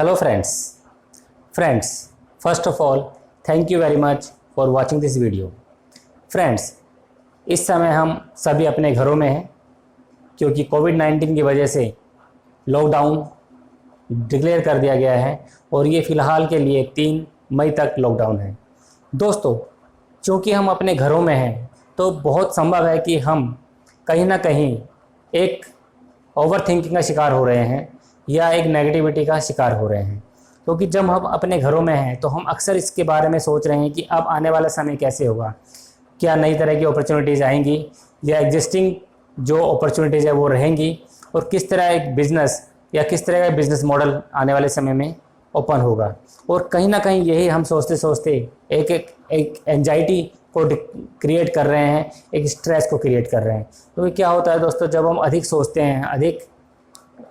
Hello friends, first of all thank you very much for watching this video. Friends, इस समय हम सभी अपने घरों में हैं क्योंकि कोविड-19 की वजह से लॉकडाउन डिक्लेयर कर दिया गया है और ये फ़िलहाल के लिए 3 मई तक लॉकडाउन है। दोस्तों, चूँकि हम अपने घरों में हैं तो बहुत संभव है कि हम कहीं ना कहीं एक ओवर थिंकिंग का शिकार हो रहे हैं या एक नेगेटिविटी का शिकार हो रहे हैं, क्योंकि जब हम अपने घरों में हैं तो हम अक्सर इसके बारे में सोच रहे हैं कि अब आने वाला समय कैसे होगा, क्या नई तरह की अपॉर्चुनिटीज़ आएंगी या एग्जिस्टिंग जो अपॉर्चुनिटीज़ है वो रहेंगी और किस तरह एक बिज़नेस या किस तरह का बिज़नेस मॉडल आने वाले समय में ओपन होगा। और कहीं ना कहीं यही हम सोचते सोचते एक एंजाइटी को क्रिएट कर रहे हैं, एक स्ट्रेस को क्रिएट कर रहे हैं। तो क्या होता है दोस्तों, जब हम अधिक सोचते हैं, अधिक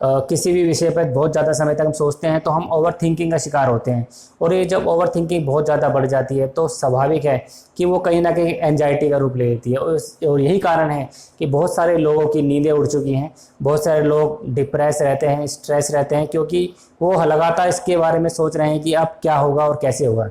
किसी भी विषय पर बहुत ज़्यादा समय तक हम सोचते हैं तो हम ओवर थिंकिंग का शिकार होते हैं। और ये जब ओवर थिंकिंग बहुत ज़्यादा बढ़ जाती है तो स्वाभाविक है कि वो कहीं ना कहीं एंजाइटी का रूप ले लेती है। और यही कारण है कि बहुत सारे लोगों की नींदें उड़ चुकी हैं, बहुत सारे लोग डिप्रेस रहते हैं, स्ट्रेस रहते हैं, क्योंकि वो लगातार इसके बारे में सोच रहे हैं कि अब क्या होगा और कैसे होगा।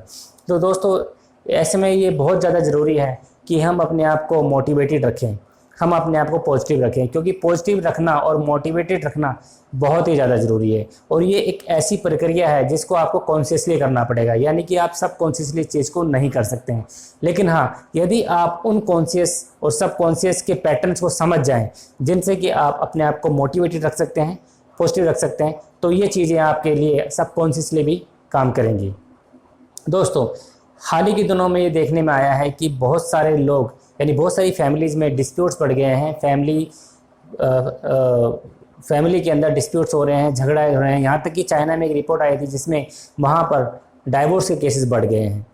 तो दोस्तों, ऐसे में ये बहुत ज़्यादा ज़रूरी है कि हम अपने आप को मोटिवेटेड रखें, हम अपने आप को पॉजिटिव रखें, क्योंकि पॉजिटिव रखना और मोटिवेटेड रखना बहुत ही ज़्यादा ज़रूरी है। और ये एक ऐसी प्रक्रिया है जिसको आपको कॉन्शियसली करना पड़ेगा, यानी कि आप सब कॉन्शियसली चीज़ को नहीं कर सकते हैं। लेकिन हाँ, यदि आप उन कॉन्शियस और सब कॉन्शियस के पैटर्न्स को समझ जाएं जिनसे कि आप अपने आप को मोटिवेटेड रख सकते हैं, पॉजिटिव रख सकते हैं, तो ये चीज़ें आपके लिए सब कॉन्शियसली भी काम करेंगी। दोस्तों, हाल ही के दिनों में ये देखने में आया है कि बहुत सारे लोग यानी बहुत सारी फैमिलीज़ में डिस्प्यूट्स बढ़ गए हैं, फैमिली के अंदर डिस्प्यूट्स हो रहे हैं, झगड़े हो रहे हैं। यहाँ तक कि चाइना में एक रिपोर्ट आई थी जिसमें वहाँ पर डाइवोर्स के केसेस बढ़ गए हैं।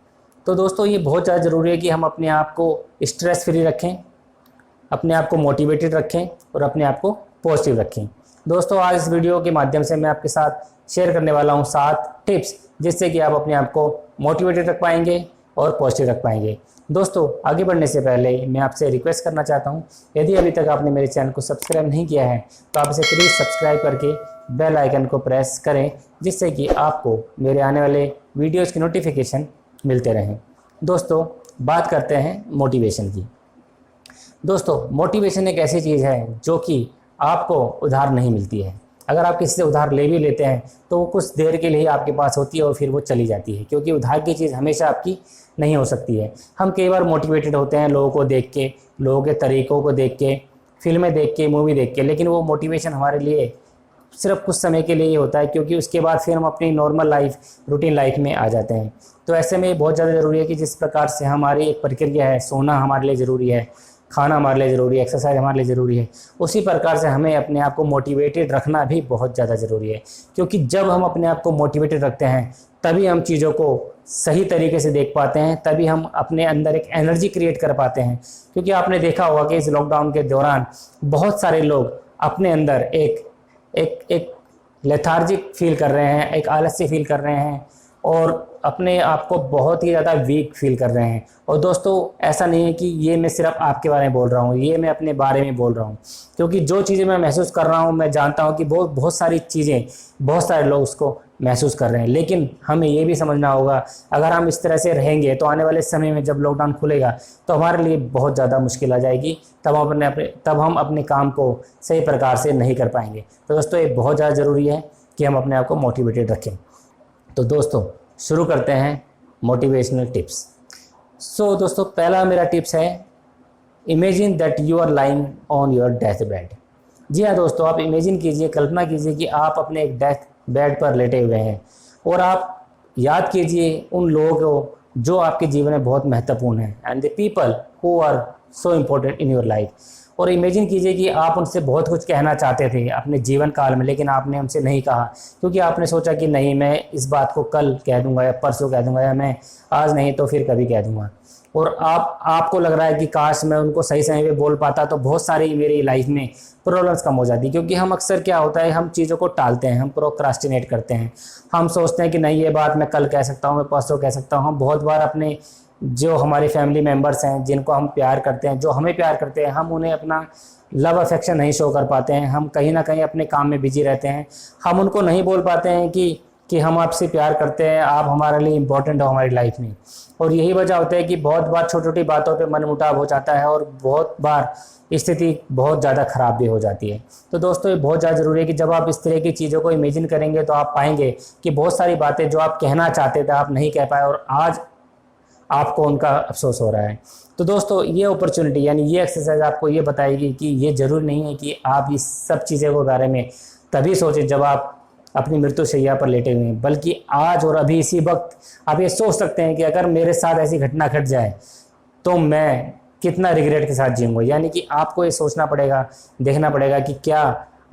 तो दोस्तों, ये बहुत ज़्यादा ज़रूरी है कि हम अपने आप को स्ट्रेस फ्री रखें, अपने आप को मोटिवेटेड रखें और अपने आप को पॉजिटिव रखें। दोस्तों, आज इस वीडियो के माध्यम से मैं आपके साथ शेयर करने वाला हूँ 7 टिप्स जिससे कि आप अपने आप को मोटिवेटेड रख पाएंगे और पॉजिटिव रख पाएंगे। दोस्तों, आगे बढ़ने से पहले मैं आपसे रिक्वेस्ट करना चाहता हूं, यदि अभी तक आपने मेरे चैनल को सब्सक्राइब नहीं किया है तो आप इसे प्लीज़ सब्सक्राइब करके बेल आइकन को प्रेस करें, जिससे कि आपको मेरे आने वाले वीडियोज़ की नोटिफिकेशन मिलते रहें। दोस्तों, बात करते हैं मोटिवेशन की। दोस्तों, मोटिवेशन एक ऐसी चीज़ है जो कि आपको उधार नहीं मिलती है। अगर आप किसी से उधार ले भी लेते हैं तो वो कुछ देर के लिए आपके पास होती है और फिर वो चली जाती है, क्योंकि उधार की चीज़ हमेशा आपकी नहीं हो सकती है। हम कई बार मोटिवेटेड होते हैं लोगों को देख के, लोगों के तरीक़ों को देख के, फिल्में देख के, मूवी देख के, लेकिन वो मोटिवेशन हमारे लिए सिर्फ कुछ समय के लिए ही होता है, क्योंकि उसके बाद फिर हम अपनी नॉर्मल लाइफ, रूटीन लाइफ में आ जाते हैं। तो ऐसे में बहुत ज़्यादा ज़रूरी है कि जिस प्रकार से हमारी एक प्रक्रिया है, सोना हमारे लिए ज़रूरी है, खाना हमारे लिए ज़रूरी है, एक्सरसाइज हमारे लिए ज़रूरी है, उसी प्रकार से हमें अपने आप को मोटिवेटेड रखना भी बहुत ज़्यादा ज़रूरी है। क्योंकि जब हम अपने आप को मोटिवेटेड रखते हैं तभी हम चीज़ों को सही तरीके से देख पाते हैं, तभी हम अपने अंदर एक एनर्जी क्रिएट कर पाते हैं। क्योंकि आपने देखा होगा कि इस लॉकडाउन के दौरान बहुत सारे लोग अपने अंदर एक लेथार्जिक फील कर रहे हैं, एक आलस्य फील कर रहे हैं और अपने आप को बहुत ही ज़्यादा वीक फील कर रहे हैं। और दोस्तों, ऐसा नहीं है कि ये मैं सिर्फ आपके बारे में बोल रहा हूँ, ये मैं अपने बारे में बोल रहा हूँ, क्योंकि जो चीज़ें मैं महसूस कर रहा हूँ मैं जानता हूँ कि बहुत सारी चीज़ें बहुत सारे लोग उसको महसूस कर रहे हैं। लेकिन हमें ये भी समझना होगा, अगर हम इस तरह से रहेंगे तो आने वाले समय में जब लॉकडाउन खुलेगा तो हमारे लिए बहुत ज़्यादा मुश्किल आ जाएगी, तब हम अपने काम को सही प्रकार से नहीं कर पाएंगे। तो दोस्तों, ये बहुत ज़्यादा ज़रूरी है कि हम अपने आप को मोटिवेटेड रखें। तो दोस्तों, शुरू करते हैं मोटिवेशनल टिप्स। दोस्तों, पहला मेरा टिप्स है, imagine that you are lying on your death bed. जी हाँ दोस्तों, आप इमेजिन कीजिए, कल्पना कीजिए कि आप अपने एक डेथ बेड पर लेटे हुए हैं और आप याद कीजिए उन लोगों को जो आपके जीवन में बहुत महत्वपूर्ण हैं, and the people who are so important in your life. और इमेजिन कीजिए कि आप उनसे बहुत कुछ कहना चाहते थे अपने जीवन काल में, लेकिन आपने उनसे नहीं कहा, क्योंकि आपने सोचा कि नहीं, मैं इस बात को कल कह दूंगा या परसों कह दूंगा, या मैं आज नहीं तो फिर कभी कह दूंगा। और आपको लग रहा है कि काश मैं उनको सही समय पे बोल पाता तो बहुत सारी मेरी लाइफ में प्रॉब्लम्स कम हो जाती। क्योंकि हम अक्सर क्या होता है, हम चीज़ों को टालते हैं, हम प्रोक्रास्टिनेट करते हैं, हम सोचते हैं कि नहीं, ये बात मैं कल कह सकता हूँ, मैं परसों कह सकता हूँ। हम बहुत बार अपने जो हमारे फैमिली मेम्बर्स हैं, जिनको हम प्यार करते हैं, जो हमें प्यार करते हैं, हम उन्हें अपना लव अफेक्शन नहीं शो कर पाते हैं। हम कहीं ना कहीं अपने काम में बिजी रहते हैं। हम उनको नहीं बोल पाते हैं कि कि हम आपसे प्यार करते हैं, आप हमारे लिए इम्पोर्टेंट हो हमारी लाइफ में। और यही वजह होता है कि बहुत बार छोटी छोटी बातों पे मनमुटाव हो जाता है और बहुत बार स्थिति बहुत ज़्यादा ख़राब भी हो जाती है। तो दोस्तों ये बहुत ज़्यादा ज़रूरी है कि जब आप इस तरह की चीज़ों को इमेजिन करेंगे तो आप पाएंगे कि बहुत सारी बातें जो आप कहना चाहते थे आप नहीं कह पाए और आज आपको उनका अफसोस हो रहा है। तो दोस्तों ये अपॉर्चुनिटी यानी ये एक्सरसाइज आपको ये बताएगी कि ये ज़रूरी नहीं है कि आप इस सब चीज़ों के बारे में तभी सोचें जब आप अपनी मृत्यु शैया पर लेटे हुए हैं, बल्कि आज और अभी इसी वक्त आप ये सोच सकते हैं कि अगर मेरे साथ ऐसी घटना घट जाए तो मैं कितना रिग्रेट के साथ जीऊँगा। यानी कि आपको ये सोचना पड़ेगा, देखना पड़ेगा कि क्या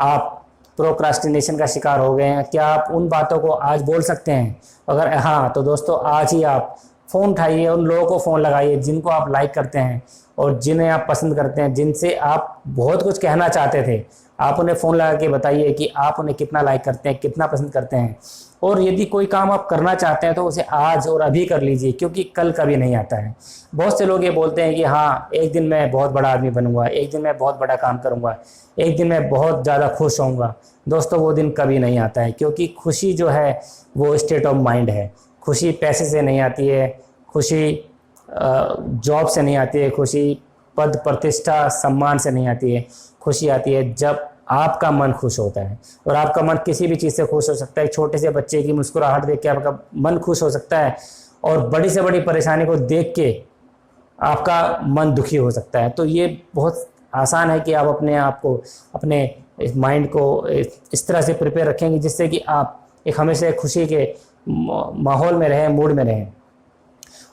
आप प्रोक्रास्टिनेशन का शिकार हो गए हैं, क्या आप उन बातों को आज बोल सकते हैं। अगर हाँ तो दोस्तों आज ही आप फ़ोन उठाइए, उन लोगों को फ़ोन लगाइए जिनको आप लाइक करते हैं और जिन्हें आप पसंद करते हैं, जिनसे आप बहुत कुछ कहना चाहते थे। आप उन्हें फ़ोन लगा के बताइए कि आप उन्हें कितना लाइक करते हैं, कितना पसंद करते हैं। और यदि कोई काम आप करना चाहते हैं तो उसे आज और अभी कर लीजिए, क्योंकि कल कभी नहीं आता है। बहुत से लोग ये बोलते हैं कि हाँ एक दिन मैं बहुत बड़ा आदमी बनूंगा, एक दिन मैं बहुत बड़ा काम करूंगा, एक दिन मैं बहुत ज़्यादा खुश होऊंगा। दोस्तों वो दिन कभी नहीं आता है, क्योंकि खुशी जो है वो स्टेट ऑफ माइंड है। खुशी पैसे से नहीं आती है, खुशी जॉब से नहीं आती है, खुशी पद प्रतिष्ठा सम्मान से नहीं आती है। खुशी आती है जब आपका मन खुश होता है। और आपका मन किसी भी चीज़ से खुश हो सकता है। छोटे से बच्चे की मुस्कुराहट देख के आपका मन खुश हो सकता है और बड़ी से बड़ी परेशानी को देख के आपका मन दुखी हो सकता है। तो ये बहुत आसान है कि आप अपने आप को, अपने माइंड को इस तरह से प्रिपेयर रखेंगे जिससे कि आप एक हमेशा खुशी के माहौल में रहें, मूड में रहें।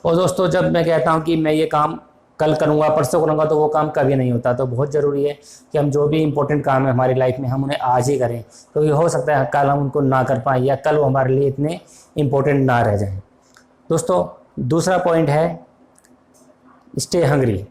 और दोस्तों जब मैं कहता हूँ कि मैं ये काम कल करूँगा, परसों करूँगा, तो वो काम कभी नहीं होता। तो बहुत ज़रूरी है कि हम जो भी इम्पोर्टेंट काम है हमारी लाइफ में हम उन्हें आज ही करें, क्योंकि हो सकता है कल हम उनको ना कर पाएँ या कल वो हमारे लिए इतने इम्पोर्टेंट ना रह जाएं। दोस्तों दूसरा पॉइंट है स्टे हंग्री।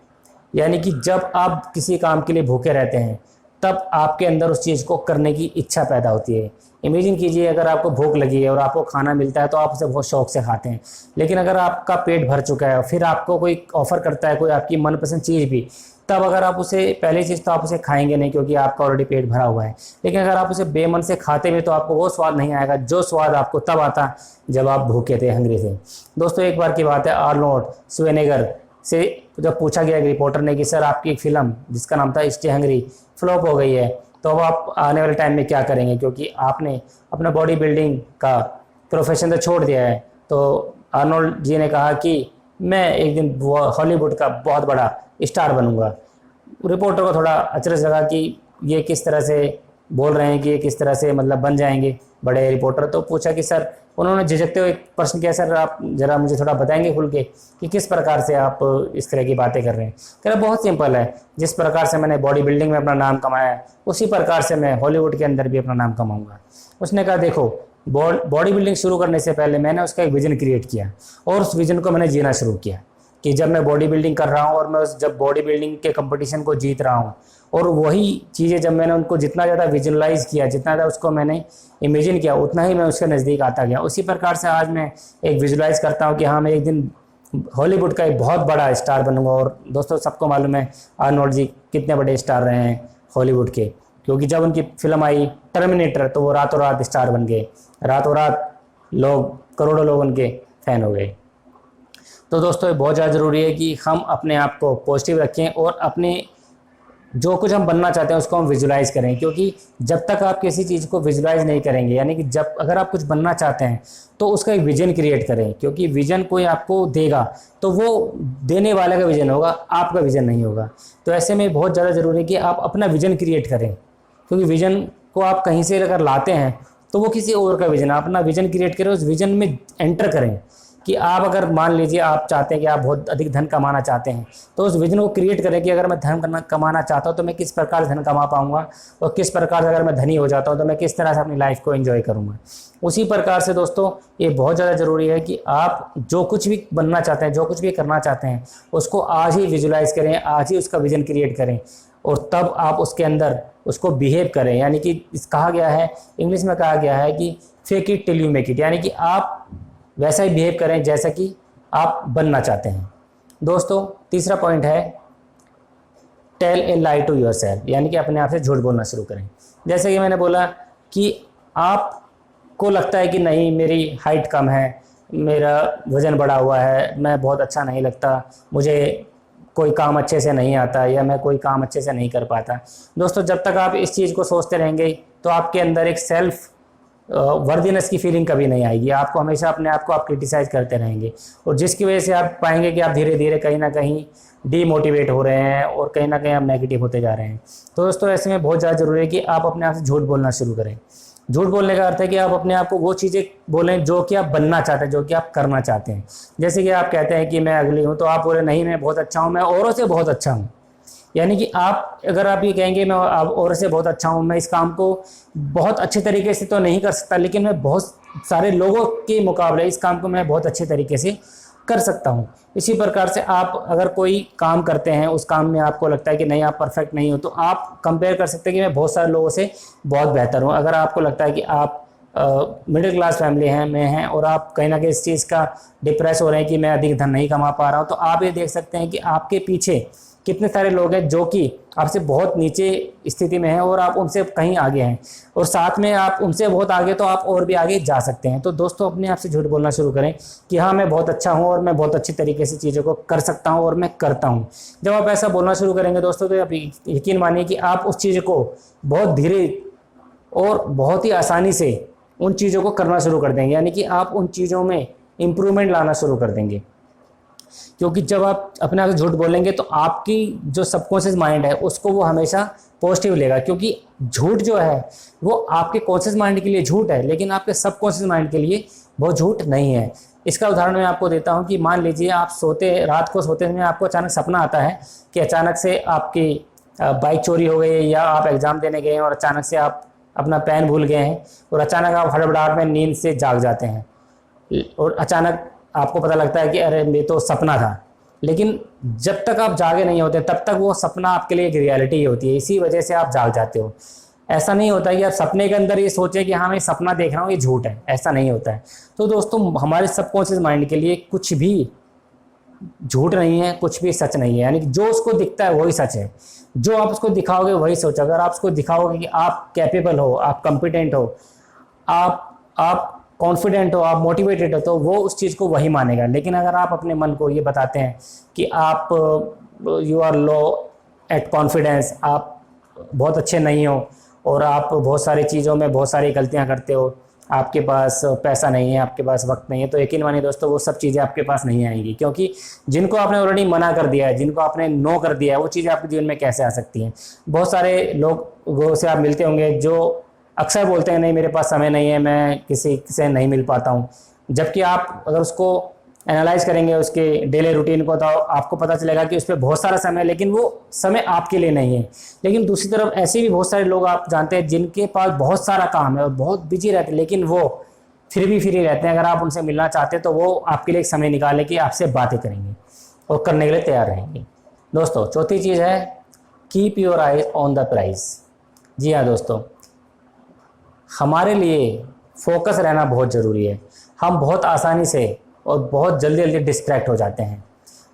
यानी कि जब आप किसी काम के लिए भूखे रहते हैं तब आपके अंदर उस चीज़ को करने की इच्छा पैदा होती है। इमेजिन कीजिए अगर आपको भूख लगी है और आपको खाना मिलता है तो आप उसे बहुत शौक से खाते हैं। लेकिन अगर आपका पेट भर चुका है फिर आपको कोई ऑफ़र करता है कोई आपकी मनपसंद चीज़ भी, तब अगर आप उसे पहली चीज़ तो आप उसे खाएंगे नहीं, क्योंकि आपका ऑलरेडी पेट भरा हुआ है। लेकिन अगर आप उसे बेमन से खाते हुए तो आपको वो स्वाद नहीं आएगा जो स्वाद आपको तब आता जब आप भूखे थे, हंग्री थे। दोस्तों एक बार की बात है, आर्नोल्ड श्वार्ज़नेगर से जब पूछा गया एक रिपोर्टर ने कि सर आपकी एक फ़िल्म जिसका नाम था स्टे हंग्री फ्लॉप हो गई है, तो अब आप आने वाले टाइम में क्या करेंगे, क्योंकि आपने अपना बॉडी बिल्डिंग का प्रोफेशन तो छोड़ दिया है। तो आर्नोल्ड जी ने कहा कि मैं एक दिन हॉलीवुड का बहुत बड़ा स्टार बनूंगा। रिपोर्टर को थोड़ा अचरज लगा कि ये किस तरह से बोल रहे हैं, कि ये किस तरह से मतलब बन जाएंगे बड़े रिपोर्टर। तो पूछा कि सर, उन्होंने झिझकते हुए एक प्रश्न किया, सर आप ज़रा मुझे थोड़ा बताएंगे खुल के कि किस प्रकार से आप इस तरह की बातें कर रहे हैं। कह रहे बहुत सिंपल है, जिस प्रकार से मैंने बॉडी बिल्डिंग में अपना नाम कमाया है उसी प्रकार से मैं हॉलीवुड के अंदर भी अपना नाम कमाऊँगा। उसने कहा देखो बॉडी बिल्डिंग शुरू करने से पहले मैंने उसका एक विज़न क्रिएट किया और उस विज़न को मैंने जीना शुरू किया कि जब मैं बॉडी बिल्डिंग कर रहा हूँ और मैं जब बॉडी बिल्डिंग के कंपटीशन को जीत रहा हूँ, और वही चीज़ें जब मैंने उनको जितना ज़्यादा विजुअलाइज़ किया, जितना ज़्यादा उसको मैंने इमेजिन किया, उतना ही मैं उसके नज़दीक आता गया। उसी प्रकार से आज मैं एक विजुअलाइज़ करता हूँ कि हाँ मैं एक दिन हॉलीवुड का एक बहुत बड़ा स्टार बनूंगा। और दोस्तों सबको मालूम है आर्नोल्ड जी कितने बड़े स्टार रहे हैं हॉलीवुड के, क्योंकि जब उनकी फिल्म आई टर्मिनेटर तो वो रातों रात स्टार बन गए, रातों रात लोग, करोड़ों लोग उनके फ़ैन हो गए। तो दोस्तों ये बहुत ज़्यादा ज़रूरी है कि हम अपने आप को पॉजिटिव रखें और अपने जो कुछ हम बनना चाहते हैं उसको हम विजुलाइज़ करें, क्योंकि जब तक आप किसी चीज़ को विजुलाइज़ नहीं करेंगे, यानी कि जब अगर आप कुछ बनना चाहते हैं तो उसका एक विजन क्रिएट करें, क्योंकि विजन कोई आपको देगा तो वो देने वाले का विजन होगा, आपका विजन नहीं होगा। तो ऐसे में बहुत ज़्यादा ज़रूरी है कि आप अपना विजन क्रिएट करें, क्योंकि विजन को आप कहीं से अगर लाते हैं तो वो किसी और का विजन, आप अपना विजन क्रिएट करें, उस विजन में एंटर करें। कि आप अगर मान लीजिए आप चाहते हैं कि आप बहुत अधिक धन कमाना चाहते हैं, तो उस विजन को क्रिएट करें कि अगर मैं धन कमाना चाहता हूं तो मैं किस प्रकार से धन कमा पाऊंगा, और किस प्रकार से अगर मैं धनी हो जाता हूं तो मैं किस तरह से अपनी लाइफ को एंजॉय करूंगा। उसी प्रकार से दोस्तों ये बहुत ज़्यादा ज़रूरी है कि आप जो कुछ भी बनना चाहते हैं, जो कुछ भी करना चाहते हैं, उसको आज ही विजुलाइज़ करें, आज ही उसका विजन क्रिएट करें, और तब आप उसके अंदर उसको बिहेव करें। यानी कि कहा गया है, इंग्लिश में कहा गया है कि fake it till you make it, यानी कि आप वैसा ही बिहेव करें जैसा कि आप बनना चाहते हैं। दोस्तों तीसरा पॉइंट है tell a lie to yourself, यानी कि अपने आप से झूठ बोलना शुरू करें। जैसे कि मैंने बोला कि आप को लगता है कि नहीं मेरी हाइट कम है, मेरा वज़न बढ़ा हुआ है, मैं बहुत अच्छा नहीं लगता, मुझे कोई काम अच्छे से नहीं आता, या मैं कोई काम अच्छे से नहीं कर पाता। दोस्तों जब तक आप इस चीज़ को सोचते रहेंगे तो आपके अंदर एक सेल्फ वर्दीनेस की फीलिंग कभी नहीं आएगी। आपको हमेशा अपने आप को आप क्रिटिसाइज़ करते रहेंगे, और जिसकी वजह से आप पाएंगे कि आप धीरे धीरे कहीं ना कहीं डीमोटिवेट हो रहे हैं और कहीं ना कहीं आप नेगेटिव होते जा रहे हैं। तो दोस्तों ऐसे में बहुत ज़्यादा ज़रूरी है कि आप अपने आप से झूठ बोलना शुरू करें। झूठ बोलने का अर्थ है कि आप अपने आप को वो चीज़ें बोलें जो कि आप बनना चाहते हैं, जो कि आप करना चाहते हैं। जैसे कि आप कहते हैं कि मैं अगली हूँ, तो आप बोले नहीं मैं बहुत अच्छा हूँ, मैं औरों से बहुत अच्छा हूँ। यानी कि आप अगर आप ये कहेंगे मैं और से बहुत अच्छा हूँ, मैं इस काम को बहुत अच्छे तरीके से तो नहीं कर सकता, लेकिन मैं बहुत सारे लोगों के मुकाबले इस काम को मैं बहुत अच्छे तरीके से कर सकता हूँ। इसी प्रकार से आप अगर कोई काम करते हैं, उस काम में आपको लगता है कि नहीं आप परफेक्ट नहीं हो, तो आप कंपेयर कर सकते हैं कि मैं बहुत सारे लोगों से बहुत बेहतर हूँ। अगर आपको लगता है कि आप मिडिल क्लास फैमिली हैं में हैं और आप कहीं ना कहीं इस चीज़ का डिप्रेस हो रहे हैं कि मैं अधिक धन नहीं कमा पा रहा हूँ, तो आप ये देख सकते हैं कि आपके पीछे कितने सारे लोग हैं जो कि आपसे बहुत नीचे स्थिति में हैं और आप उनसे कहीं आगे हैं, और साथ में आप उनसे बहुत आगे, तो आप और भी आगे जा सकते हैं। तो दोस्तों अपने आप से झूठ बोलना शुरू करें कि हाँ मैं बहुत अच्छा हूँ और मैं बहुत अच्छी तरीके से चीज़ों को कर सकता हूँ और मैं करता हूँ। जब आप ऐसा बोलना शुरू करेंगे दोस्तों, तो आप यकीन मानिए कि आप उस चीज़ को बहुत धीरे और बहुत ही आसानी से उन चीज़ों को करना शुरू कर देंगे, यानी कि आप उन चीज़ों में इम्प्रूवमेंट लाना शुरू कर देंगे। क्योंकि जब आप अपने आप से झूठ बोलेंगे तो आपकी जो सबकॉन्शियस माइंड है उसको वो हमेशा पॉजिटिव लेगा, क्योंकि झूठ जो है वो आपके कॉन्शियस माइंड के लिए झूठ है, लेकिन आपके सबकॉन्शियस माइंड के लिए वो झूठ नहीं है। इसका उदाहरण मैं आपको देता हूं कि मान लीजिए आप रात को सोते समय आपको अचानक सपना आता है कि अचानक से आपकी बाइक चोरी हो गई है, या आप एग्ज़ाम देने गए हैं और अचानक से आप अपना पेन भूल गए हैं, और अचानक आप हड़बड़ाहट में नींद से जाग जाते हैं, और अचानक आपको पता लगता है कि अरे ये तो सपना था। लेकिन जब तक आप जागे नहीं होते तब तक वो सपना आपके लिए एक रियलिटी ही होती है, इसी वजह से आप जाग जाते हो। ऐसा नहीं होता कि आप सपने के अंदर ये सोचें कि हाँ मैं सपना देख रहा हूँ, ये झूठ है, ऐसा नहीं होता है। तो दोस्तों हमारे सबकॉन्शियस माइंड के लिए कुछ भी झूठ नहीं है, कुछ भी सच नहीं है, यानी कि जो उसको दिखता है वही सच है। जो आप उसको दिखाओगे वही सोच। अगर आप उसको दिखाओगे कि आप कैपेबल हो, आप कॉम्पिटेंट हो, आप कॉन्फिडेंट हो, आप मोटिवेटेड हो, तो वो उस चीज़ को वही मानेगा। लेकिन अगर आप अपने मन को ये बताते हैं कि आप you are low at confidence, आप बहुत अच्छे नहीं हो और आप बहुत सारी चीज़ों में बहुत सारी गलतियां करते हो, आपके पास पैसा नहीं है, आपके पास वक्त नहीं है, तो यकीन मानिए दोस्तों वो सब चीज़ें आपके पास नहीं आएंगी। क्योंकि जिनको आपने ऑलरेडी मना कर दिया है, जिनको आपने नो कर दिया है, वो चीज़ें आपके जीवन में कैसे आ सकती हैं। बहुत सारे लोगों से आप मिलते होंगे जो अक्सर बोलते हैं नहीं मेरे पास समय नहीं है, मैं किसी से नहीं मिल पाता हूँ। जबकि आप अगर उसको एनालाइज करेंगे उसके डेली रूटीन को, तो आपको पता चलेगा कि उस पर बहुत सारा समय है, लेकिन वो समय आपके लिए नहीं है। लेकिन दूसरी तरफ ऐसे भी बहुत सारे लोग आप जानते हैं जिनके पास बहुत सारा काम है और बहुत बिजी रहते हैं, लेकिन वो फिर भी फ्री रहते हैं। अगर आप उनसे मिलना चाहते हैं तो वो आपके लिए एक समय निकाले कि आपसे बातें करेंगे और करने के लिए तैयार रहेंगे। दोस्तों चौथी चीज़ है keep your eyes on the prize. जी हाँ दोस्तों, हमारे लिए फोकस रहना बहुत ज़रूरी है। हम बहुत आसानी से और बहुत जल्दी जल्दी डिस्ट्रैक्ट हो जाते हैं।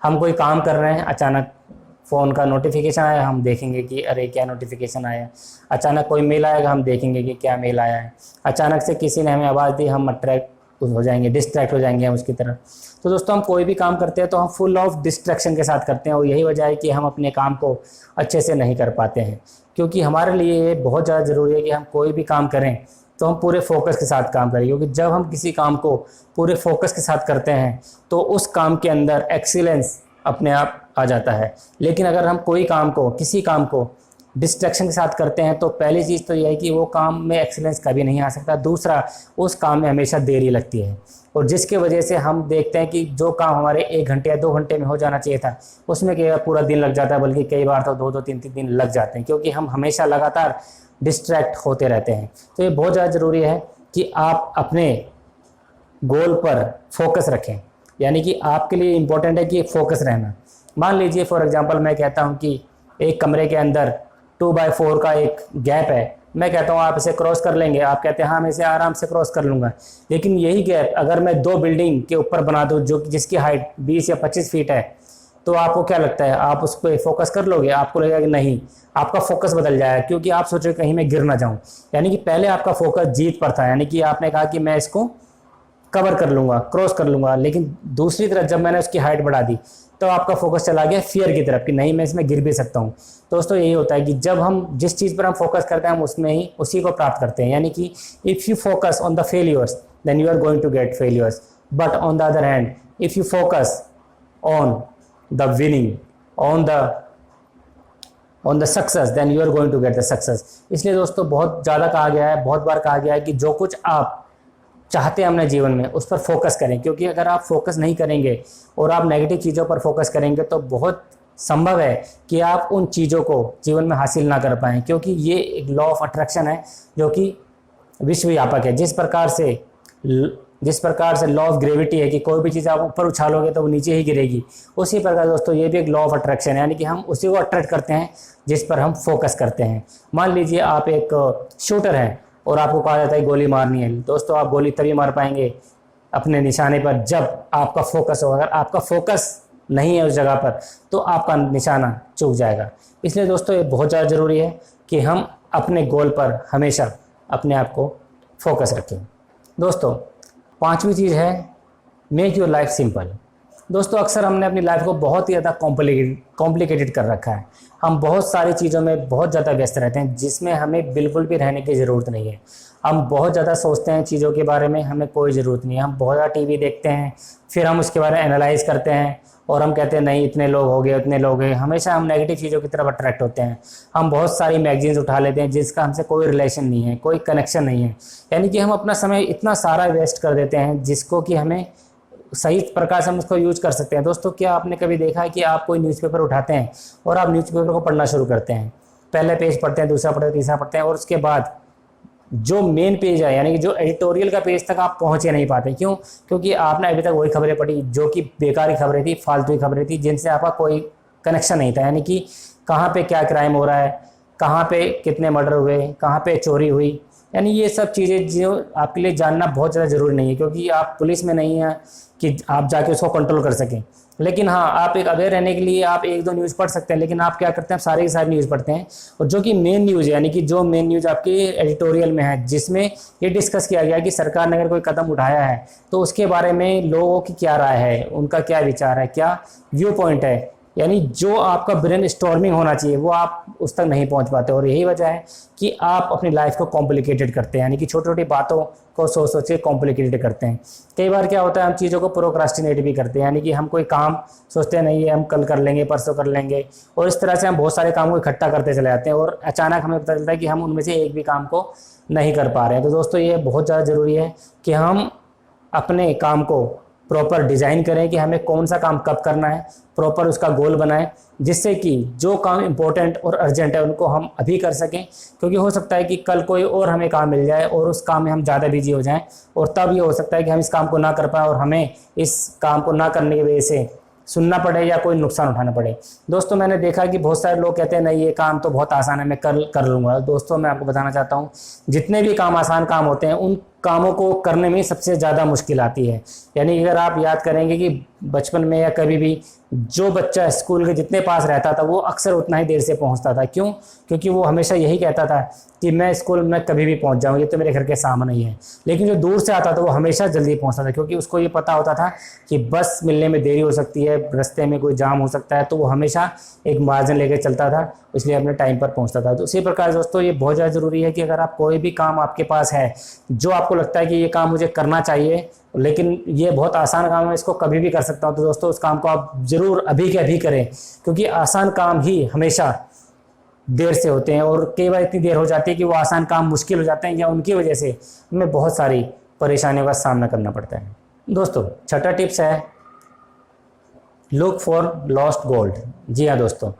हम कोई काम कर रहे हैं, अचानक फ़ोन का नोटिफिकेशन आया, हम देखेंगे कि अरे क्या नोटिफिकेशन आया। अचानक कोई मेल आएगा, हम देखेंगे कि क्या मेल आया है। अचानक से किसी ने हमें आवाज़ दी, हम अट्रैक्ट हो जाएंगे, डिस्ट्रैक्ट हो जाएंगे हम उसकी तरफ। तो दोस्तों हम कोई भी काम करते हैं तो हम फुल ऑफ डिस्ट्रैक्शन के साथ करते हैं, और यही वजह है कि हम अपने काम को अच्छे से नहीं कर पाते हैं। क्योंकि हमारे लिए ये बहुत ज़्यादा ज़रूरी है कि हम कोई भी काम करें तो हम पूरे फोकस के साथ काम करें, क्योंकि जब हम किसी काम को पूरे फोकस के साथ करते हैं तो उस काम के अंदर एक्सीलेंस अपने आप आ जाता है। लेकिन अगर हम किसी काम को डिस्ट्रैक्शन के साथ करते हैं तो पहली चीज़ तो यह है कि वो काम में एक्सीलेंस कभी नहीं आ सकता। दूसरा, उस काम में हमेशा देरी लगती है, और जिसके वजह से हम देखते हैं कि जो काम हमारे 1 घंटे या 2 घंटे में हो जाना चाहिए था, उसमें क्या पूरा दिन लग जाता है, बल्कि कई बार तो 2-2, 3-3 दिन लग जाते हैं, क्योंकि हम हमेशा लगातार डिस्ट्रैक्ट होते रहते हैं। तो ये बहुत ज़्यादा ज़रूरी है कि आप अपने गोल पर फोकस रखें, यानी कि आपके लिए इम्पोर्टेंट है कि फोकस रहना। मान लीजिए फॉर एग्जांपल मैं कहता हूं कि एक कमरे के अंदर 2x4 का एक गैप है, मैं कहता हूं आप इसे क्रॉस कर लेंगे, आप कहते हैं हाँ मैं इसे आराम से क्रॉस कर लूँगा। लेकिन यही गैप अगर मैं 2 बिल्डिंग के ऊपर बना दूँ जिसकी हाइट 20 या 25 फीट है, तो आपको क्या लगता है, आप उस पर फोकस कर लोगे? आपको लगेगा कि नहीं, आपका फोकस बदल जाएगा, क्योंकि आप सोच रहे हो कहीं मैं गिर ना जाऊं। यानी कि पहले आपका फोकस जीत पर था, यानी कि आपने कहा कि मैं इसको कवर कर लूंगा, क्रॉस कर लूंगा, लेकिन दूसरी तरफ जब मैंने उसकी हाइट बढ़ा दी तो आपका फोकस चला गया फियर की तरफ कि नहीं, मैं इसमें गिर भी सकता हूँ। दोस्तों यही होता है कि जब हम जिस चीज़ पर हम फोकस करते हैं हम उसमें ही उसी को प्राप्त करते हैं। यानी कि if you focus on the failures then you are going to get failures, but on the other hand if you focus on the winning, on the success, then you are going to get the success. इसलिए दोस्तों बहुत ज़्यादा कहा गया है, बहुत बार कहा गया है कि जो कुछ आप चाहते हैं अपने जीवन में उस पर फोकस करें, क्योंकि अगर आप फोकस नहीं करेंगे और आप नेगेटिव चीज़ों पर फोकस करेंगे तो बहुत संभव है कि आप उन चीज़ों को जीवन में हासिल ना कर पाएँ, क्योंकि ये एक लॉ ऑफ अट्रैक्शन है जो कि विश्वव्यापक है। जिस प्रकार से लॉ ऑफ ग्रेविटी है कि कोई भी चीज़ आप ऊपर उछालोगे तो वो नीचे ही गिरेगी, उसी प्रकार दोस्तों ये भी एक लॉ ऑफ अट्रैक्शन है, यानी कि हम उसी को अट्रैक्ट करते हैं जिस पर हम फोकस करते हैं। मान लीजिए आप एक शूटर हैं और आपको कहा जाता है गोली मारनी है। दोस्तों आप गोली तभी मार पाएंगे अपने निशाने पर जब आपका फोकस होगा। अगर आपका फोकस नहीं है उस जगह पर तो आपका निशाना चूक जाएगा। इसलिए दोस्तों ये बहुत ज़्यादा ज़रूरी है कि हम अपने गोल पर हमेशा अपने आप को फोकस रखें। दोस्तों पांचवी चीज़ है मेक योर लाइफ सिंपल। दोस्तों अक्सर हमने अपनी लाइफ को बहुत ही ज़्यादा कॉम्प्लिकेटेड कर रखा है। हम बहुत सारी चीज़ों में बहुत ज़्यादा व्यस्त रहते हैं जिसमें हमें बिल्कुल भी रहने की ज़रूरत नहीं है। हम बहुत ज़्यादा सोचते हैं चीज़ों के बारे में, हमें कोई ज़रूरत नहीं है। हम बहुत ज़्यादा टीवी देखते हैं, फिर हम उसके बारे में एनालाइज करते हैं और हम कहते हैं नहीं इतने लोग हो गए, उतने लोग हैं। हमेशा हम नेगेटिव चीज़ों की तरफ अट्रैक्ट होते हैं। हम बहुत सारी मैगजीन्स उठा लेते हैं जिसका हमसे कोई रिलेशन नहीं है, कोई कनेक्शन नहीं है। यानी कि हम अपना समय इतना सारा वेस्ट कर देते हैं जिसको कि हमें सही प्रकार से हम उसको यूज कर सकते हैं। दोस्तों क्या आपने कभी देखा है कि आप कोई न्यूज़पेपर उठाते हैं और आप न्यूज़पेपर को पढ़ना शुरू करते हैं, पहले पेज पढ़ते हैं, दूसरा पढ़ते हैं, तीसरा पढ़ते हैं और उसके बाद जो मेन पेज है यानी कि जो एडिटोरियल का पेज तक आप पहुंचे नहीं पाते। क्यों? क्योंकि आपने अभी तक वही खबरें पढ़ी जो कि बेकारी खबरें थी, फालतू की खबरें थी, जिनसे आपका कोई कनेक्शन नहीं था। यानी कि कहाँ पे क्या क्राइम हो रहा है, कहाँ पे कितने मर्डर हुए, कहाँ पे चोरी हुई, यानी ये सब चीज़ें जो आपके लिए जानना बहुत ज़्यादा ज़रूरी नहीं है, क्योंकि आप पुलिस में नहीं हैं कि आप जाके उसको कंट्रोल कर सकें। लेकिन हाँ, आप एक अवेयर रहने के लिए आप एक दो न्यूज़ पढ़ सकते हैं, लेकिन आप क्या करते हैं, सारे की सारी न्यूज़ पढ़ते हैं। और जो कि मेन न्यूज़ है, यानी कि जो मेन न्यूज़ आपके एडिटोरियल में है, जिसमें ये डिस्कस किया गया कि सरकार ने अगर कोई कदम उठाया है तो उसके बारे में लोगों की क्या राय है, उनका क्या विचार है, क्या व्यू पॉइंट है, यानी जो आपका ब्रेन स्टॉर्मिंग होना चाहिए वो आप उस तक नहीं पहुंच पाते। और यही वजह है कि आप अपनी लाइफ को कॉम्प्लिकेटेड करते हैं, यानी कि छोटी छोटी बातों को सोच सोच के कॉम्प्लिकेटेड करते हैं। कई बार क्या होता है, हम चीज़ों को प्रोक्रास्टिनेट भी करते हैं, यानी कि हम कोई काम सोचते हैं नहीं ये हम कल कर लेंगे, परसों कर लेंगे, और इस तरह से हम बहुत सारे काम को इकट्ठा करते चले जाते हैं और अचानक हमें पता चलता है कि हम उनमें से एक भी काम को नहीं कर पा रहे हैं। तो दोस्तों ये बहुत ज़्यादा ज़रूरी है कि हम अपने काम को प्रॉपर डिज़ाइन करें कि हमें कौन सा काम कब करना है, प्रॉपर उसका गोल बनाएं, जिससे कि जो काम इम्पोर्टेंट और अर्जेंट है उनको हम अभी कर सकें। क्योंकि हो सकता है कि कल कोई और हमें काम मिल जाए और उस काम में हम ज़्यादा बिजी हो जाएं, और तब ये हो सकता है कि हम इस काम को ना कर पाएँ और हमें इस काम को ना करने की वजह से सुनना पड़े या कोई नुकसान उठाना पड़े। दोस्तों मैंने देखा कि बहुत सारे लोग कहते हैं नहीं ये काम तो बहुत आसान है, मैं कल कर लूँगा। दोस्तों मैं आपको बताना चाहता हूँ, जितने भी काम आसान काम होते हैं उन कामों को करने में सबसे ज़्यादा मुश्किल आती है। यानी अगर आप याद करेंगे कि बचपन में या कभी भी जो बच्चा स्कूल के जितने पास रहता था वो अक्सर उतना ही देर से पहुंचता था। क्यों? क्योंकि वो हमेशा यही कहता था कि मैं स्कूल में कभी भी पहुंच जाऊँ, ये तो मेरे घर के सामने ही है। लेकिन जो दूर से आता था वो हमेशा जल्दी पहुंचता था, क्योंकि उसको ये पता होता था कि बस मिलने में देरी हो सकती है, रास्ते में कोई जाम हो सकता है, तो वो हमेशा एक मार्जिन लेकर चलता था, इसलिए अपने टाइम पर पहुँचता था। तो इसी प्रकार दोस्तों ये बहुत ज़्यादा ज़रूरी है कि अगर आप कोई भी काम आपके पास है जो आपको लगता है कि ये काम मुझे करना चाहिए लेकिन ये बहुत आसान काम है, इसको कभी भी कर सकता हूँ, तो दोस्तों उस काम को आप ज़रूर अभी के अभी करें, क्योंकि आसान काम ही हमेशा देर से होते हैं और कई बार इतनी देर हो जाती है कि वो आसान काम मुश्किल हो जाते हैं या उनकी वजह से हमें बहुत सारी परेशानियों का सामना करना पड़ता है। दोस्तों छठा टिप्स है लुक फॉर लॉस्ट गोल्ड। जी हाँ दोस्तों,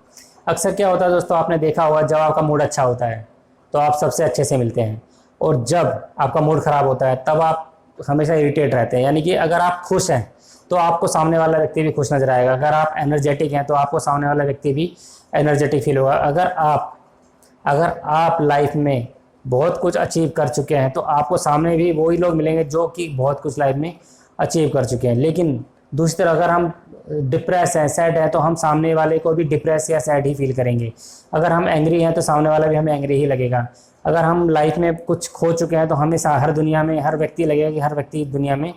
अक्सर क्या होता है दोस्तों, आपने देखा होगा जब आपका मूड अच्छा होता है तो आप सबसे अच्छे से मिलते हैं, और जब आपका मूड ख़राब होता है तब आप हमेशा इरिटेट रहते हैं। यानी कि अगर आप खुश हैं तो आपको सामने वाला व्यक्ति भी खुश नजर आएगा, अगर आप एनर्जेटिक हैं तो आपको सामने वाला व्यक्ति भी एनर्जेटिक फील होगा, अगर आप लाइफ में बहुत कुछ अचीव कर चुके हैं तो आपको सामने भी वही लोग मिलेंगे जो कि बहुत कुछ लाइफ में अचीव कर चुके हैं। लेकिन दूसरी तरफ अगर हम डिप्रेस हैं, सैड है, तो हम सामने वाले को भी डिप्रेस या सैड ही फील करेंगे। अगर हम एंग्री हैं तो सामने वाला भी हमें एंग्री ही लगेगा। अगर हम लाइफ में कुछ खो चुके हैं तो हमें हर दुनिया में हर व्यक्ति लगेगा कि हर व्यक्ति दुनिया में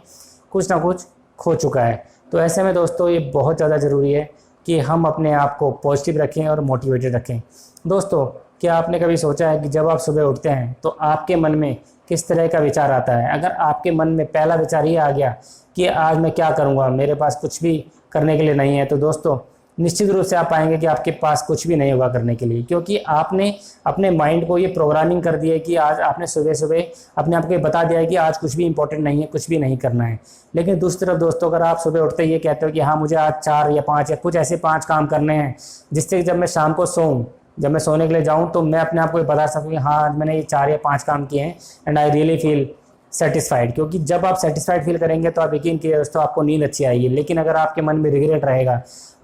कुछ ना कुछ खो चुका है। तो ऐसे में दोस्तों ये बहुत ज़्यादा ज़रूरी है कि हम अपने आप को पॉजिटिव रखें और मोटिवेटेड रखें। दोस्तों, क्या आपने कभी सोचा है कि जब आप सुबह उठते हैं तो आपके मन में किस तरह का विचार आता है? अगर आपके मन में पहला विचार ये आ गया कि आज मैं क्या करूँगा, मेरे पास कुछ भी करने के लिए नहीं है, तो दोस्तों निश्चित रूप से आप पाएंगे कि आपके पास कुछ भी नहीं होगा करने के लिए, क्योंकि आपने अपने माइंड को ये प्रोग्रामिंग कर दिया है कि आज आपने सुबह सुबह अपने आप को बता दिया है कि आज कुछ भी इंपॉर्टेंट नहीं है, कुछ भी नहीं करना है। लेकिन दूसरी तरफ दोस्तों, अगर आप सुबह उठते ही ये कहते हो कि हाँ मुझे आज 4 या 5 या कुछ ऐसे 5 काम करने हैं जिससे जब मैं शाम को सोऊं, जब मैं सोने के लिए जाऊं तो मैं अपने आप को ये बता सकूं कि हाँ आज मैंने ये 4 या 5 काम किए हैं and I really feel satisfied. क्योंकि जब आप सेटिस्फाइड फील करेंगे तो आप यकीन कीजिए दोस्तों आपको नींद अच्छी आएगी। लेकिन अगर आपके मन में रिग्रेट रहेगा,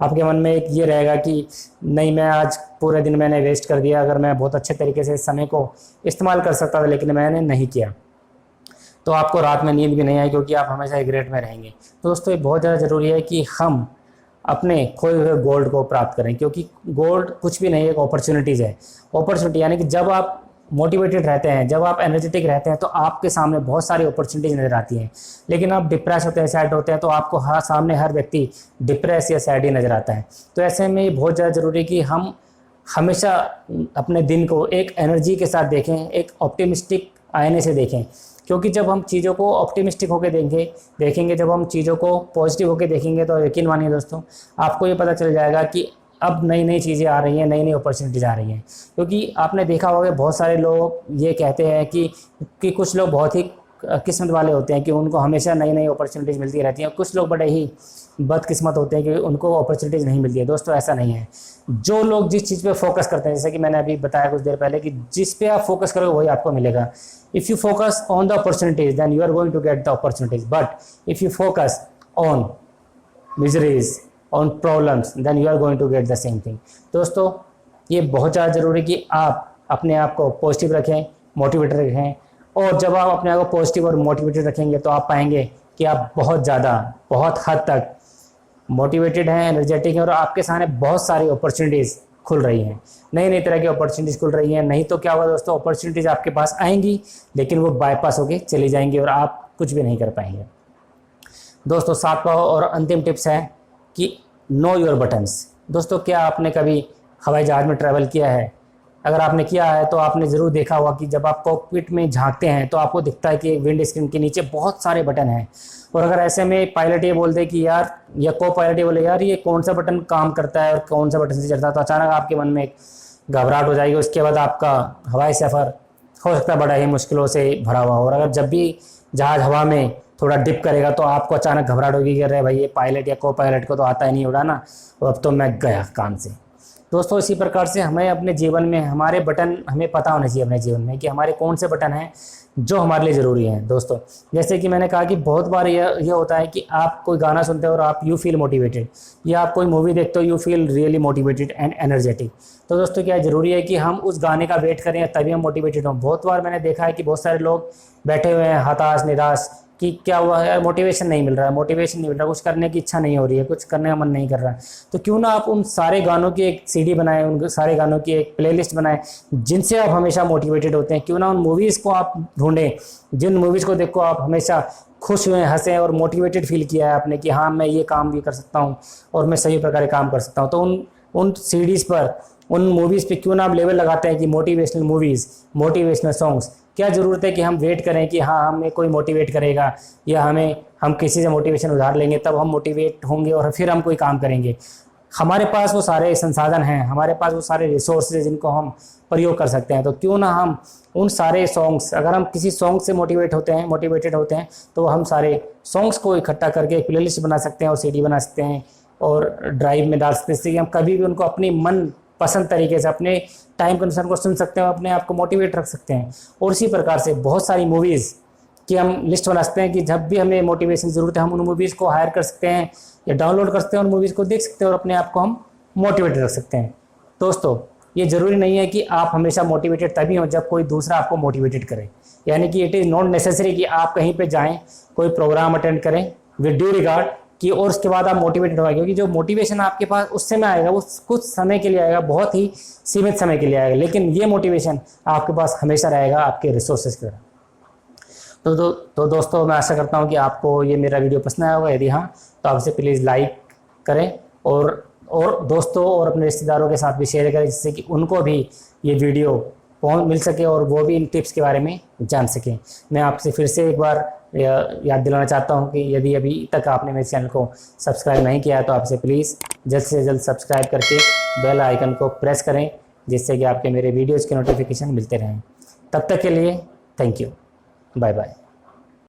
आपके मन में एक ये रहेगा कि नहीं मैं आज पूरे दिन मैंने वेस्ट कर दिया, अगर मैं बहुत अच्छे तरीके से इस समय को इस्तेमाल कर सकता था लेकिन मैंने नहीं किया, तो आपको रात में नींद भी नहीं आई, क्योंकि आप हमेशा रिग्रेट में रहेंगे। तो दोस्तों ये बहुत ज़्यादा ज़रूरी है कि हम अपने खोए हुए गोल्ड को प्राप्त करें, क्योंकि गोल्ड कुछ भी नहीं है, एक अपॉर्चुनिटीज़ है। अपॉर्चुनिटी यानी कि जब आप मोटिवेटेड रहते हैं, जब आप एनर्जेटिक रहते हैं तो आपके सामने बहुत सारी अपॉर्चुनिटीज़ नज़र आती हैं। लेकिन आप डिप्रेस होते हैं, सैड होते हैं, तो आपको हर सामने हर व्यक्ति डिप्रेस या सैड ही नज़र आता है। तो ऐसे में ये बहुत ज़्यादा ज़रूरी है कि हम हमेशा अपने दिन को एक एनर्जी के साथ देखें, एक ऑप्टिमिस्टिक आईने से देखें। क्योंकि जब हम चीज़ों को ऑप्टिमिस्टिक होकर देखेंगे, जब हम चीज़ों को पॉजिटिव होकर देखेंगे, तो यकीन मानिए दोस्तों आपको ये पता चल जाएगा कि अब नई नई चीज़ें आ रही हैं, नई नई अपॉर्चुनिटीज़ आ रही हैं। क्योंकि आपने देखा होगा बहुत सारे लोग ये कहते हैं कि कुछ लोग बहुत ही किस्मत वाले होते हैं कि उनको हमेशा नई नई अपॉर्चुनिटीज़ मिलती रहती हैं, कुछ लोग बड़े ही बदकिस्मत होते हैं कि उनको अपॉर्चुनिटीज़ नहीं मिलती है। दोस्तों ऐसा नहीं है। जो लोग जिस चीज़ पे फोकस करते हैं, जैसे कि मैंने अभी बताया कुछ देर पहले कि जिस पे आप फोकस करोगे वही आपको मिलेगा। If you focus on the opportunities then you are going to get the opportunities, but if you focus on miseries, on problems, then you are going to get the same thing. दोस्तों ये बहुत ज़्यादा ज़रूरी है कि आप अपने आप को पॉजिटिव रखें, मोटिवेटेड रखें। और जब आप अपने आप को पॉजिटिव और मोटिवेटेड रखेंगे तो आप पाएंगे कि आप बहुत हद तक मोटिवेटेड हैं, एनर्जेटिक हैं, और आपके सामने बहुत सारी अपॉर्चुनिटीज़ खुल रही हैं, नई नई तरह की अपॉर्चुनिटीज़ खुल रही हैं। नहीं तो क्या होगा दोस्तों, अपॉर्चुनिटीज़ आपके पास आएंगी लेकिन वो बाईपास होके चली जाएंगी और आप कुछ भी नहीं कर पाएंगे। दोस्तों 7वां और अंतिम टिप्स है कि नो योर बटन्स। दोस्तों क्या आपने कभी हवाई जहाज़ में ट्रैवल किया है? अगर आपने किया है तो आपने ज़रूर देखा होगा कि जब आप कॉकपिट में झांकते हैं तो आपको दिखता है कि विंड स्क्रीन के नीचे बहुत सारे बटन हैं। और अगर ऐसे में पायलट ये बोल दे कि यार, या को पायलट ये बोले यार ये कौन सा बटन काम करता है और कौन सा बटन से चलता है, तो अचानक आपके मन में एक घबराहट हो जाएगी। उसके बाद आपका हवाई सफ़र हो सकता है बड़ा ही मुश्किलों से भरा हुआ। और अगर जब भी जहाज़ हवा में थोड़ा डिप करेगा तो आपको अचानक घबराहट होगी कि अरे भाई ये पायलट या को पायलट को तो आता ही नहीं उड़ाना, और अब तो मैं गया काम से। दोस्तों इसी प्रकार से हमें अपने जीवन में हमारे बटन हमें पता होना चाहिए अपने जीवन में कि हमारे कौन से बटन हैं जो हमारे लिए ज़रूरी हैं। दोस्तों जैसे कि मैंने कहा कि बहुत बार यह होता है कि आप कोई गाना सुनते हो और आप यू फील मोटिवेटेड, या आप कोई मूवी देखते हो you feel really motivated and energetic. तो दोस्तों क्या ज़रूरी है कि हम उस गाने का वेट करें तभी हम मोटिवेटेड हों। बहुत बार मैंने देखा है कि बहुत सारे लोग बैठे हुए हैं हताश निराश कि क्या हुआ यार, मोटिवेशन नहीं मिल रहा है, कुछ करने की इच्छा नहीं हो रही है, कुछ करने का मन नहीं कर रहा है। तो क्यों ना आप उन सारे गानों की एक सीडी बनाएं, उन सारे गानों की एक प्लेलिस्ट बनाएं जिनसे आप हमेशा मोटिवेटेड होते हैं। क्यों ना उन मूवीज़ को आप ढूंढें जिन मूवीज़ को देखो आप हमेशा खुश हुए, हंसे और मोटिवेटेड फील किया है आपने कि हाँ मैं ये काम भी कर सकता हूँ और मैं सही प्रकार काम कर सकता हूँ। तो उन सीडीज़ पर, उन मूवीज़ पे क्यों ना आप लेवल लगाते हैं कि मोटिवेशनल मूवीज़, मोटिवेशनल सॉन्ग्स। क्या ज़रूरत है कि हम वेट करें कि हाँ हमें कोई मोटिवेट करेगा या हम किसी से मोटिवेशन उधार लेंगे तब हम मोटिवेट होंगे और फिर हम कोई काम करेंगे। हमारे पास वो सारे संसाधन हैं, हमारे पास वो सारे रिसोर्सेज जिनको हम प्रयोग कर सकते हैं। तो क्यों ना हम उन सारे सॉन्ग्स, अगर हम किसी सॉन्ग से मोटिवेटेड होते हैं तो हम सारे सॉन्ग्स को इकट्ठा करके एक प्लेलिस्ट बना सकते हैं और सीडी बना सकते हैं और ड्राइव में डाल सकते हैं, जिससे कि हम कभी भी उनको अपनी मन पसंद तरीके से अपने टाइम के अनुसार को सुन सकते हैं, अपने आप को मोटिवेट रख सकते हैं। और इसी प्रकार से बहुत सारी मूवीज़ की हम लिस्ट बना सकते हैं कि जब भी हमें मोटिवेशन की ज़रूरत है हम उन मूवीज़ को हायर कर सकते हैं या डाउनलोड कर सकते हैं, उन मूवीज़ को देख सकते हैं और अपने आप को हम मोटिवेटेड रख सकते हैं। दोस्तों ये ज़रूरी नहीं है कि आप हमेशा मोटिवेटेड तभी हों जब कोई दूसरा आपको मोटिवेटेड करे, यानी कि इट इज़ नॉट नेसेसरी कि आप कहीं पर जाएँ, कोई प्रोग्राम अटेंड करें, विद ड्यू रिगार्ड कि और उसके बाद आप मोटिवेटेड होगा, क्योंकि जो मोटिवेशन आपके पास उस समय आएगा वो कुछ समय के लिए आएगा, बहुत ही सीमित समय के लिए आएगा, लेकिन ये मोटिवेशन आपके पास हमेशा रहेगा आपके रिसोर्सेज की तरह। तो दोस्तों मैं आशा करता हूँ कि आपको ये मेरा वीडियो पसंद आया होगा। यदि हाँ तो आपसे प्लीज़ लाइक करें और दोस्तों और अपने रिश्तेदारों के साथ भी शेयर करें, जिससे कि उनको भी ये वीडियो मिल सके और वो भी इन टिप्स के बारे में जान सकें। मैं आपसे फिर से एक बार याद दिलाना चाहता हूं कि यदि अभी तक आपने मेरे चैनल को सब्सक्राइब नहीं किया है तो आपसे प्लीज़ जल्द से जल्द सब्सक्राइब करके बेल आइकन को प्रेस करें, जिससे कि आपके मेरे वीडियोज़ के नोटिफिकेशन मिलते रहें। तब तक के लिए थैंक यू, बाय बाय।